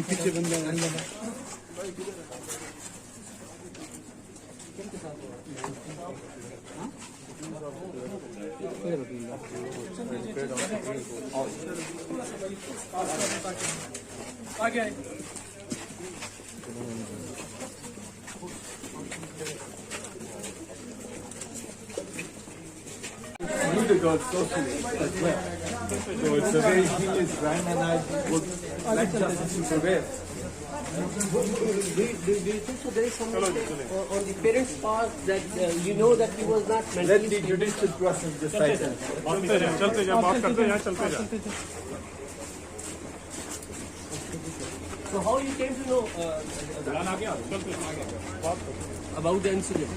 पीछे बंदा the God socially as well. So it's a very serious crime, and I would like justice to prevail. Do you think so there is something on the parents' part that you know that he was not mentally Let the judicial process decide that. चलते जाओ, बात करते हैं, चलते जाओ। So how you came to know about the incident?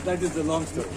That is a long story.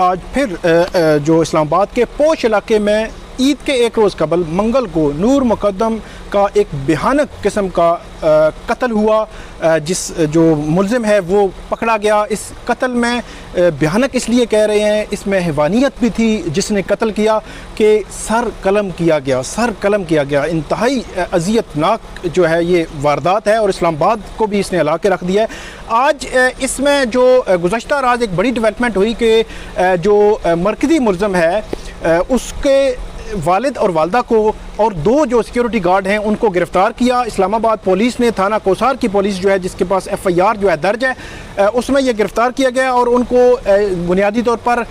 आज फिर जो इस्लामाबाद के पोश इलाके में ईद के एक रोज़ कबल मंगल को नूर मुक़द्दम का एक भयानक किस्म का कत्ल हुआ, जो मुलजिम है वो पकड़ा गया। इस कत्ल में भयानक इसलिए कह रहे हैं, इसमें हैवानियत भी थी जिसने कत्ल किया कि सर कलम किया गया। इंतहाई अज़ियतनाक जो है ये वारदात है और इस्लामाबाद को भी इसने हिला के रख दिया है। आज इसमें जो गुज़श्ता रात एक बड़ी डेवलपमेंट हुई कि जो मरकज़ी मुलजिम है उसके वालिद और वालदा को और दो जो सिक्योरिटी गार्ड हैं उनको गिरफ़्तार किया। इस्लामाबाद पुलिस ने, थाना कोसार की पुलिस जो है जिसके पास FIR जो है दर्ज है, उसमें ये गिरफ़्तार किया गया और उनको बुनियादी तौर पर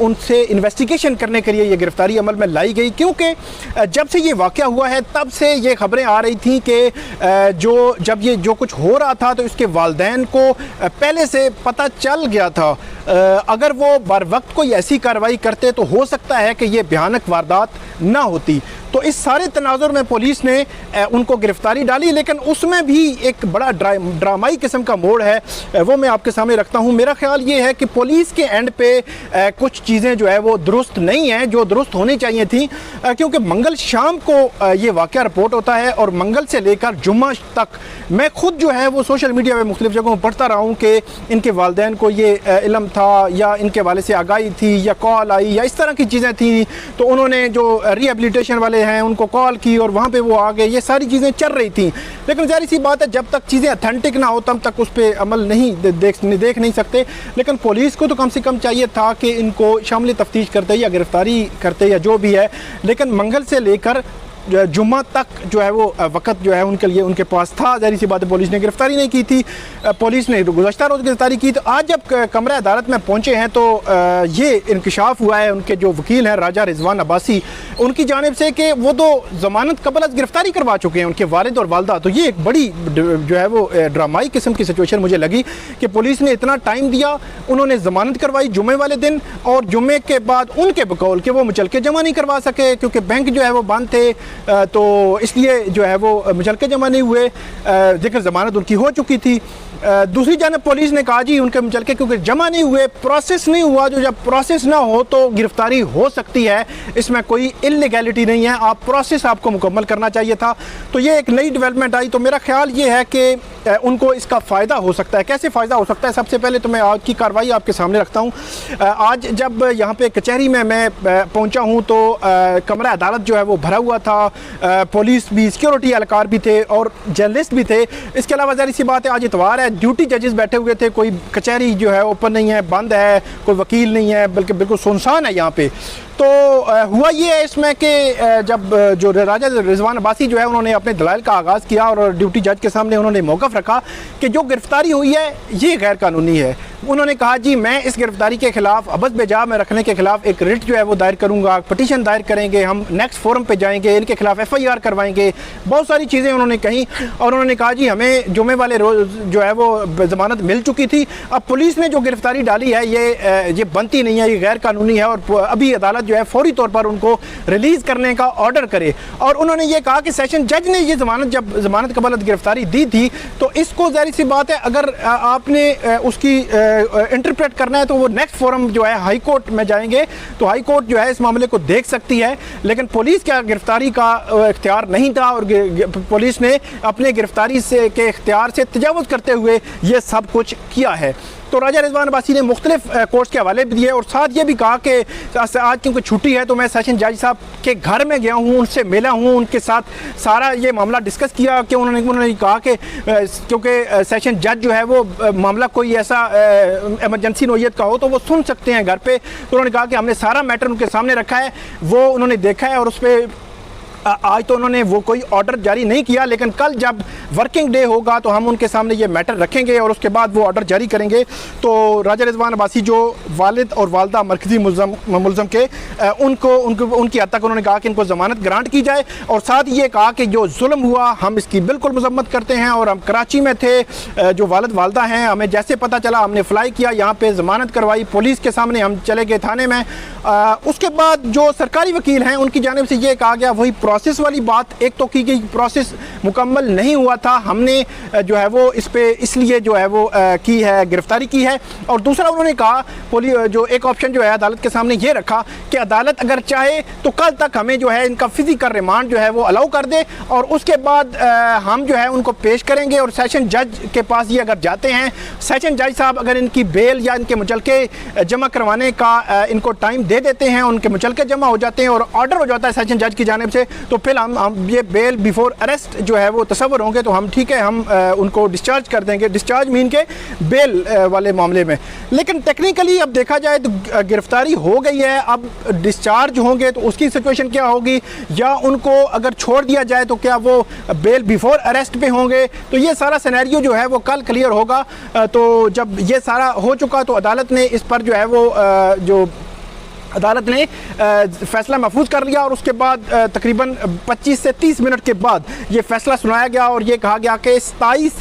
उनसे इन्वेस्टिगेशन करने के लिए ये गिरफ़्तारी अमल में लाई गई, क्योंकि जब से ये वाक़या हुआ है तब से ये ख़बरें आ रही थी कि जब ये जो कुछ हो रहा था तो इसके वालिदैन को पहले से पता चल गया था। अगर वो बर वक्त कोई ऐसी कार्रवाई करते तो हो सकता है कि ये भयानक वारदात ना होती। तो इस सारे तनाजुर में पुलिस ने उनको गिरफ़्तारी डाली, लेकिन उसमें भी एक बड़ा ड्रामाई किस्म का मोड़ है, वो मैं आपके सामने रखता हूँ। मेरा ख्याल ये है कि पुलिस के एंड पे कुछ चीज़ें जो है वो दुरुस्त नहीं हैं जो दुरुस्त होनी चाहिए थी, क्योंकि मंगल शाम को ये वाक़या रिपोर्ट होता है और मंगल से लेकर जुम्मा तक मैं ख़ुद जो है वो सोशल मीडिया में मुख्तलिफ़ जगहों पर पढ़ता रहा हूँ कि इनके वालिदैन को ये इल्म था या इनके वाले से आगाही थी या कॉल आई या इस तरह की चीज़ें थी, तो उन्होंने जो रिहेबिलिटेशन वाले हैं उनको कॉल की और वहाँ पे वो आ गए। ये सारी चीज़ें चल रही थी, लेकिन ज़ाहिर सी बात है जब तक चीज़ें अथेंटिक ना हो तब तक उस पर अमल नहीं देख नहीं सकते। लेकिन पुलिस को तो कम से कम चाहिए था कि इनको शामिल तफ्तीश करते या गिरफ़्तारी करते या जो भी है, लेकिन मंगल से लेकर जुम्मा तक जो है वो वक़्त जो है उनके लिए उनके पास था। ज़ाहिर सी बात है पुलिस ने गिरफ़्तारी नहीं की थी, पुलिस ने गुज़श्ता रोज़ गिरफ़्तारी की। तो आज जब कमरा अदालत में पहुँचे हैं तो ये इंकशाफ हुआ है उनके जो वकील हैं राजा रिजवान अब्बासी, उनकी जानिब से कि वो तो ज़मानत कबल गिरफ़्तारी करवा चुके हैं उनके वालिद और वालदा। तो ये एक बड़ी जो है वो ड्रामाई किस्म की सिचुएशन मुझे लगी कि पुलिस ने इतना टाइम दिया, उन्होंने ज़मानत करवाई जुम्मे वाले दिन और जुम्मे के बाद उनके बकौल के वो मुचलके जमा नहीं करवा सके क्योंकि बैंक जो है वो बंद थे, तो इसलिए जो है वो मुचलके जमा नहीं हुए, जिक्र ज़मानत उनकी हो चुकी थी। दूसरी जानब पुलिस ने कहा जी उनके मुचलके क्योंकि जमा नहीं हुए, प्रोसेस नहीं हुआ, जो जब प्रोसेस ना हो तो गिरफ़्तारी हो सकती है, इसमें कोई इल्लीगैलिटी नहीं है, आप प्रोसेस आपको मुकम्मल करना चाहिए था। तो ये एक नई डेवलपमेंट आई। तो मेरा ख्याल ये है कि उनको इसका फ़ायदा हो सकता है। कैसे फ़ायदा हो सकता है? सबसे पहले तो मैं आज की कार्रवाई आपके सामने रखता हूँ। आज जब यहाँ पे कचहरी में मैं पहुँचा हूँ तो कमरा अदालत जो है वो भरा हुआ था, पुलिस भी, सिक्योरिटी एहलकार भी थे और जर्नलिस्ट भी थे। इसके अलावा ज़ाहिर सी बात है आज इतवार है, ड्यूटी जजेस बैठे हुए थे, कोई कचहरी जो है ओपन नहीं है, बंद है, कोई वकील नहीं है, बल्कि बिल्कुल सुनसान है यहाँ पे। तो हुआ ये है इसमें कि जब जो राजा रिजवान अब्बासी जो है उन्होंने अपने दलाइल का आगाज़ किया और ड्यूटी जज के सामने उन्होंने मौक़िफ़ रखा कि जो गिरफ़्तारी हुई है ये गैर कानूनी है। उन्होंने कहा जी मैं इस गिरफ़्तारी के ख़िलाफ़ अबद बेजा में रखने के ख़िलाफ़ एक रिट जो है वो दायर करूँगा, पटिशन दायर करेंगे, हम नेक्स्ट फोरम पे जाएंगे, इनके ख़िलाफ़ FIR करवाएंगे, बहुत सारी चीज़ें उन्होंने कहीं। और उन्होंने कहा जी हमें जुमे वाले रोज़ जो है वो ज़मानत मिल चुकी थी, अब पुलिस ने जो गिरफ़्तारी डाली है ये बनती नहीं है, ये गैर कानूनी है और अभी अदालत अदालत जो है फौरी तौर पर उनको रिलीज़ करने का ऑर्डर करे। और उन्होंने ये कहा कि सेशन जज ने ये ज़मानत कबलत गिरफ्तारी दी थी, तो इसको ज़ाहिर सी बात है अगर आपने उसकी इंटरप्रेट करना है तो वो नेक्स्ट फोरम जो है हाई कोर्ट में जाएंगे, तो हाई कोर्ट जो है इस मामले को देख सकती है। लेकिन पुलिस का गिरफ्तारी का इख्तियार नहीं था और पुलिस ने अपने गिरफ्तारी से के इख्तियार से तजावुज़ करते हुए ये सब कुछ किया है। तो राजा रिजवान अब्बासी ने मुख्तलिफ कोर्ट्स के हवाले भी दिए और साथ ये भी कहा कि आज क्योंकि छुट्टी है तो मैं सेशन जज साहब के घर में गया हूँ, उनसे मिला हूँ, उनके साथ सारा ये मामला डिस्कस किया कि उन्होंने कहा कि क्योंकि सेशन जज जो है वो मामला कोई ऐसा एमरजेंसी नोयत का हो तो वो सुन सकते हैं घर पे। तो उन्होंने कहा कि हमने सारा मैटर उनके सामने रखा है, वो उन्होंने देखा है और उस पर आज तो उन्होंने वो कोई ऑर्डर जारी नहीं किया, लेकिन कल जब वर्किंग डे होगा तो हम उनके सामने ये मैटर रखेंगे और उसके बाद वो ऑर्डर जारी करेंगे। तो राजा रिजवान अब्बासी जो वालिद और वालदा मरकज़ी मुलज़म के उनकी हद तक उन्होंने कहा कि इनको ज़मानत ग्रांट की जाए और साथ ये कहा कि जो जुल्म हुआ हम इसकी बिल्कुल मज़म्मत करते हैं और हम कराची में थे, जो वालिद वालदा हैं, हमें जैसे पता चला हमने फ़्लाई किया, यहाँ पर ज़मानत करवाई, पुलिस के सामने हम चले गए थाने में। उसके बाद जो सरकारी वकील हैं उनकी जानिब से ये कहा गया वही प्रोसेस वाली बात एक तो की गई, प्रोसेस मुकम्मल नहीं हुआ था, हमने जो है वो इस पे इसलिए जो है वो की है, गिरफ्तारी की है। और दूसरा उन्होंने कहा जो एक ऑप्शन जो है अदालत के सामने ये रखा कि अदालत अगर चाहे तो कल तक हमें जो है इनका फिजिकल रिमांड जो है वो अलाउ कर दे और उसके बाद हम जो है उनको पेश करेंगे और सेशन जज के पास ये अगर जाते हैं, सेशन जज साहब अगर इनकी बेल या इनके मुचलके जमा करवाने का इनको टाइम दे देते हैं, उनके मुचलके जमा हो जाते हैं और ऑर्डर हो जाता है सेशन जज की जानिब से, तो फिर हम ये बेल बिफोर अरेस्ट जो है वो तसव्वुर होंगे तो हम ठीक है हम उनको डिस्चार्ज कर देंगे, डिस्चार्ज मीन के बेल वाले मामले में। लेकिन टेक्निकली अब देखा जाए तो गिरफ्तारी हो गई है, अब डिस्चार्ज होंगे तो उसकी सिचुएशन क्या होगी, या उनको अगर छोड़ दिया जाए तो क्या वो बेल बिफोर अरेस्ट पे होंगे, तो ये सारा सिनेरियो जो है वो कल क्लियर होगा। तो जब ये सारा हो चुका तो अदालत ने इस पर जो है वो अदालत ने फ़ैसला महफूज कर लिया और उसके बाद तकरीबन 25 से 30 मिनट के बाद ये फ़ैसला सुनाया गया और ये कहा गया कि 27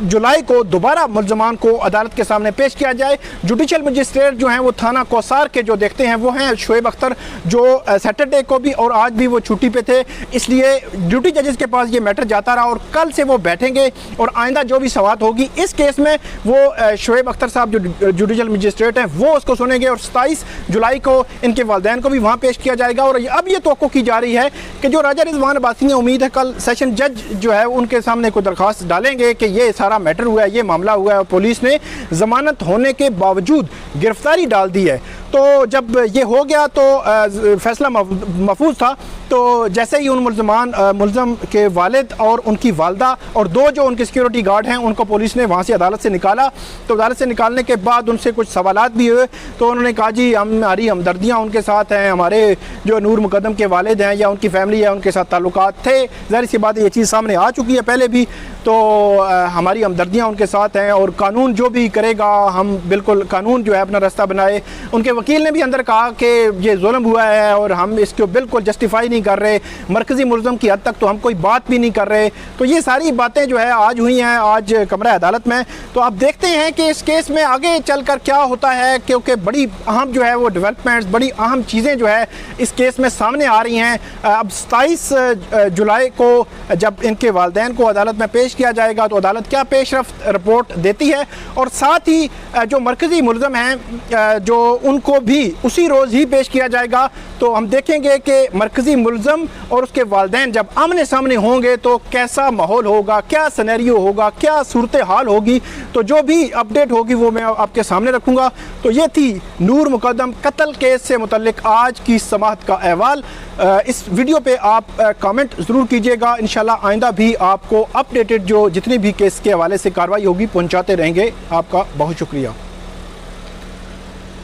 जुलाई को दोबारा मुलजमान को अदालत के सामने पेश किया जाए। जुडिशल मजिस्ट्रेट जो हैं वो थाना कौसार के जो देखते हैं वो हैं शोएब अख्तर, जो सैटरडे को भी और आज भी वो छुट्टी पे थे, इसलिए ड्यूटी जजेस के पास ये मैटर जाता रहा और कल से वो बैठेंगे और आइंदा जो भी सवाल होगी इस केस में वो शोएब अख्तर साहब जो जुडिशल मजिस्ट्रेट हैं वो उसको सुनेंगे और 27 जुलाई को इनके वालिदैन को भी वहाँ पेश किया जाएगा। और अब ये तवक्को की जा रही है कि जो राजा रिजवान अब्बासी ने उम्मीद है कल सेशन जज जो है उनके सामने कोई दरख्वास्त डालेंगे कि ये सारा मैटर हुआ है, ये मामला हुआ है और पुलिस ने ज़मानत होने के बावजूद गिरफ्तारी डाल दी है। तो जब ये हो गया तो फैसला महफूज था, तो जैसे ही उन मुलज़म के वालिद और उनकी वालदा और दो जो उनके सिक्योरिटी गार्ड हैं उनको पुलिस ने वहाँ से अदालत से निकाला, तो अदालत से निकालने के बाद उनसे कुछ सवालात भी हुए, तो उन्होंने कहा जी हमारी हमदर्दियाँ उनके साथ हैं, हमारे जो नूर मुक़द्दम के वालिद हैं या उनकी फ़ैमिली है उनके साथ ताल्लुकात थे, ज़ाहिर सी बात ये चीज़ सामने आ चुकी है पहले भी, तो हमारी हमदर्दियाँ उनके साथ हैं और कानून जो भी करेगा हम बिल्कुल कानून जो है अपना रास्ता बनाए। उनके वकील ने भी अंदर कहा कि ये जुल्म हुआ है और हम इसको बिल्कुल जस्टिफाई नहीं कर रहे, मरकज़ी मुलज़म की हद तक तो हम कोई बात भी नहीं कर रहे। तो ये सारी बातें जो है आज हुई हैं आज कमरा अदालत में। तो आप देखते हैं कि इस केस में आगे चलकर क्या होता है, क्योंकि बड़ी अहम जो है वो डेवलपमेंट्स, बड़ी अहम चीज़ें जो है इस केस में सामने आ रही हैं। अब 27 जुलाई को जब इनके वालिदैन को अदालत में पेश किया जाएगा तो अदालत क्या पेशरफ्त रिपोर्ट देती है, और साथ ही जो मरकज़ी मुलज़म हैं जो उनको भी उसी रोज़ ही पेश किया जाएगा। तो हम देखेंगे कि मरकज़ी मुलज़म और उसके वालिदैन जब आमने सामने होंगे तो कैसा माहौल होगा, क्या सिनेरियो होगा, क्या सूरत हाल होगी। तो जो भी अपडेट होगी वो मैं आपके सामने रखूँगा। तो ये थी नूर मुक़द्दम कत्ल केस से मुतल्लिक आज की समाअत का अहवाल। इस वीडियो पे आप कमेंट ज़रूर कीजिएगा, इंशाल्लाह आइंदा भी आपको अपडेटेड जो जितने भी केस के हवाले से कार्रवाई होगी पहुंचाते रहेंगे। आपका बहुत शुक्रिया।